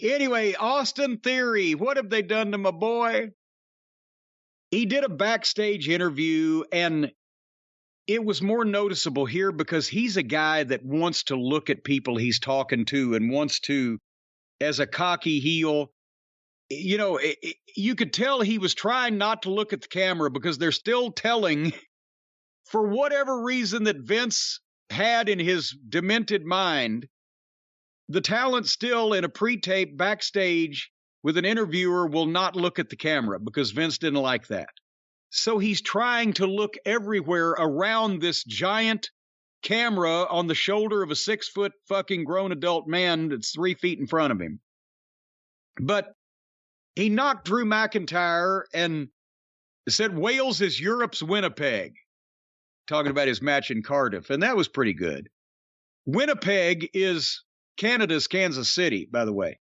Anyway, Austin Theory, what have they done to my boy? He did a backstage interview, and it was more noticeable here because he's a guy that wants to look at people he's talking to and wants to, as a cocky heel, you know, you could tell he was trying not to look at the camera because they're still telling, for whatever reason that Vince had in his demented mind, the talent still in a pre-tape backstage with an interviewer will not look at the camera because Vince didn't like that. So he's trying to look everywhere around this giant camera on the shoulder of a 6-foot fucking grown adult man that's 3 feet in front of him. But he knocked Drew McIntyre and said Wales is Europe's Winnipeg, talking about his match in Cardiff, and that was pretty good. Winnipeg is Canada's Kansas City, by the way.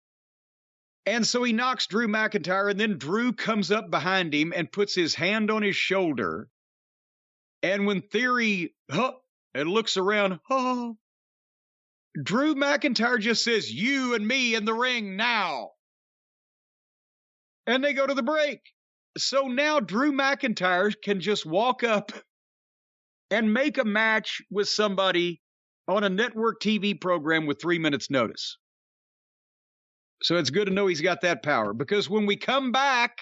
And so he knocks Drew McIntyre, and then Drew comes up behind him and puts his hand on his shoulder. And when Theory and looks around, Drew McIntyre just says, "You and me in the ring now." And they go to the break. So now Drew McIntyre can just walk up and make a match with somebody on a network TV program with 3 minutes notice. So it's good to know he's got that power, because when we come back,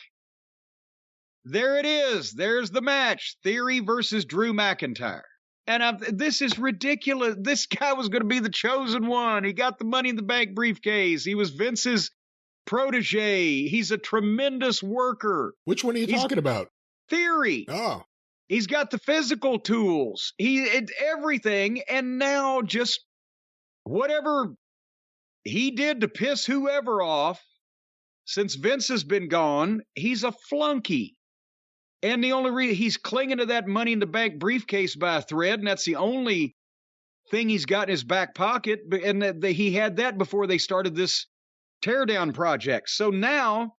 there it is. There's the match. Theory versus Drew McIntyre. And this is ridiculous. This guy was going to be the chosen one. He got the Money in the Bank briefcase. He was Vince's protege. He's a tremendous worker. Which one are you talking about? Theory. Oh. He's got the physical tools. Everything. And now just whatever he did to piss whoever off since Vince has been gone, he's a flunky. And the only reason he's clinging to that Money in the Bank briefcase by a thread, and that's the only thing he's got in his back pocket. And he had that before they started this teardown project. So now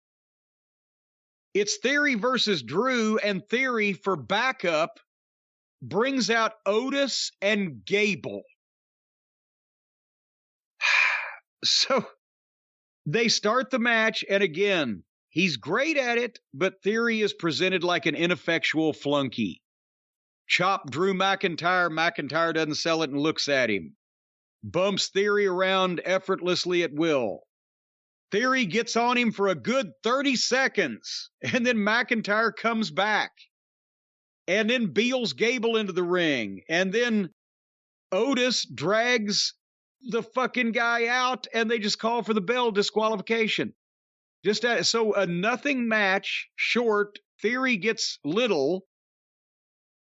it's Theory versus Drew, and Theory for backup brings out Otis and Gable. So they start the match, and again, he's great at it, but Theory is presented like an ineffectual flunky. Chop Drew McIntyre. McIntyre doesn't sell it and looks at him. Bumps Theory around effortlessly at will. Theory gets on him for a good 30 seconds, and then McIntyre comes back. And then Beals Gable into the ring. And then Otis drags the fucking guy out, and they just call for the bell disqualification. So a nothing match short. Theory gets little.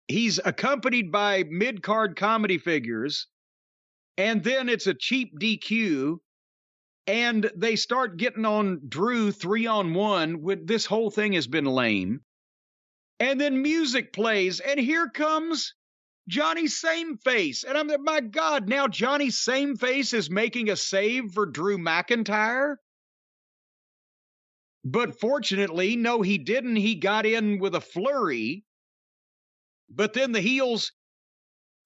He's accompanied by mid-card comedy figures. And then it's a cheap DQ. And they start getting on Drew 3-on-1. This whole thing has been lame. And then music plays, and here comes Johnny Sameface. And I'm, my God, now Johnny Sameface is making a save for Drew McIntyre. But fortunately, no, he didn't. He got in with a flurry. But then the heels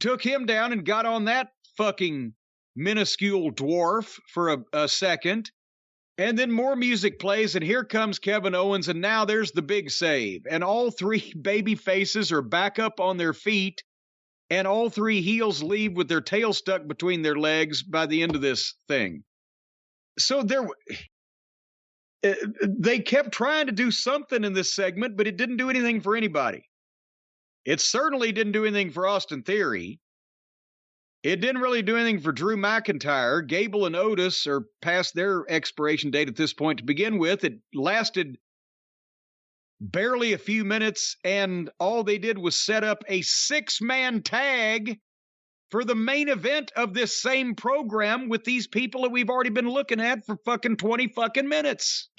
took him down and got on that fucking minuscule dwarf for a second. And then more music plays, and here comes Kevin Owens, and now there's the big save. And all three baby faces are back up on their feet, and all three heels leave with their tail stuck between their legs by the end of this thing. So they kept trying to do something in this segment, but it didn't do anything for anybody. It certainly didn't do anything for Austin Theory. It didn't really do anything for Drew McIntyre. Gable and Otis are past their expiration date at this point to begin with. It lasted barely a few minutes, and all they did was set up a 6-man tag for the main event of this same program with these people that we've already been looking at for fucking 20 fucking minutes.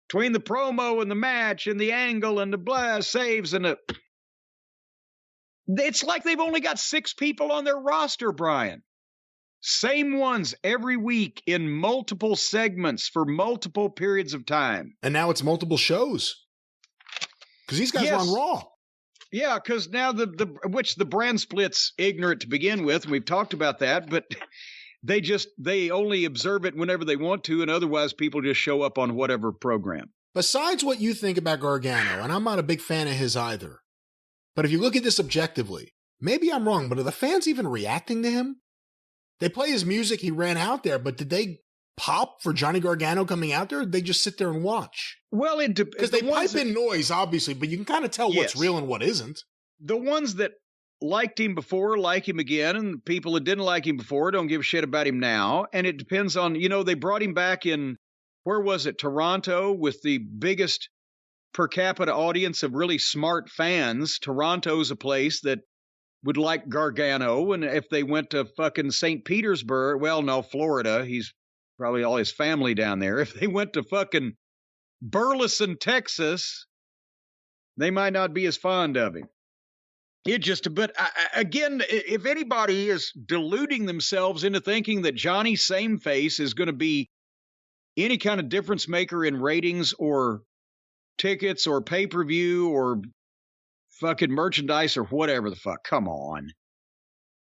Between the promo and the match and the angle and the blah saves and the... It's like they've only got 6 people on their roster, Brian. Same ones every week in multiple segments for multiple periods of time. And now it's multiple shows. Because these guys are on Raw. Yeah, because now which the brand split's ignorant to begin with. And we've talked about that. But They only observe it whenever they want to, and otherwise people just show up on whatever program. Besides what you think about Gargano, and I'm not a big fan of his either, but if you look at this objectively, maybe I'm wrong, but are the fans even reacting to him? They play his music, he ran out there, but did they pop for Johnny Gargano coming out there? Or did they just sit there and watch? Well, because they pipe in noise, obviously, but you can kind of tell what's real and what isn't. The ones that liked him before like him again, and the people that didn't like him before don't give a shit about him now. And it depends on, they brought him back in, where was it, Toronto, with the biggest per capita audience of really smart fans. Toronto's a place that would like Gargano, and if they went to fucking St. Petersburg, well, no, Florida, he's probably all his family down there. If they went to fucking Burleson, Texas, they might not be as fond of him. But again, if anybody is deluding themselves into thinking that Johnny Sameface is going to be any kind of difference maker in ratings or tickets or pay-per-view or fucking merchandise or whatever the fuck, come on.